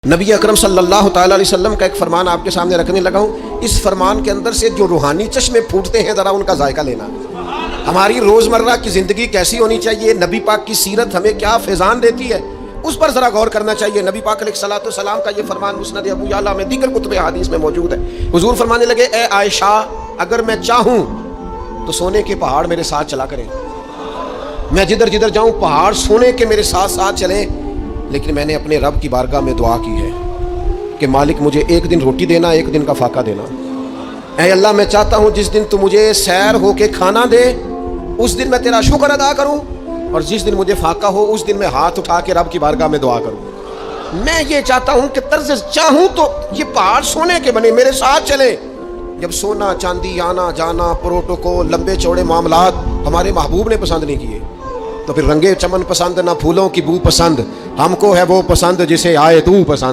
نبی اکرم صلی اللہ تعالیٰ علیہ وسلم کا ایک فرمان آپ کے سامنے رکھنے لگا ہوں. اس فرمان کے اندر سے جو روحانی چشمے پھوٹتے ہیں ذرا ان کا ذائقہ لینا. ہماری روزمرہ کی زندگی کیسی ہونی چاہیے, نبی پاک کی سیرت ہمیں کیا فیضان دیتی ہے, اس پر ذرا غور کرنا چاہیے. نبی پاک علیہ الصلوۃ والسلام کا یہ فرمان مسند ابو یعلا میں دیگر کتب حدیث میں موجود ہے. حضور فرمانے لگے, اے عائشہ اگر میں چاہوں تو سونے کے پہاڑ میرے ساتھ چلا کریں, میں جدھر جدھر جاؤں پہاڑ سونے کے میرے ساتھ ساتھ چلیں. لیکن میں نے اپنے رب کی بارگاہ میں دعا کی ہے کہ مالک مجھے ایک دن روٹی دینا, ایک دن کا فاقہ دینا. اے اللہ میں چاہتا ہوں جس دن تو مجھے سیر ہو کے کھانا دے اس دن میں تیرا شکر ادا کروں, اور جس دن مجھے فاقہ ہو اس دن میں ہاتھ اٹھا کے رب کی بارگاہ میں دعا کروں. میں یہ چاہتا ہوں کہ طرز چاہوں تو یہ پہاڑ سونے کے بنے میرے ساتھ چلیں. جب سونا چاندی آنا جانا پروٹوکول لمبے چوڑے معاملات ہمارے محبوب نے پسند نہیں کیے, تو پھر رنگے چمن پسند نہ پھولوں کی بو پسند, ہم کو ہے وہ پسند جسے آئے تو پسند.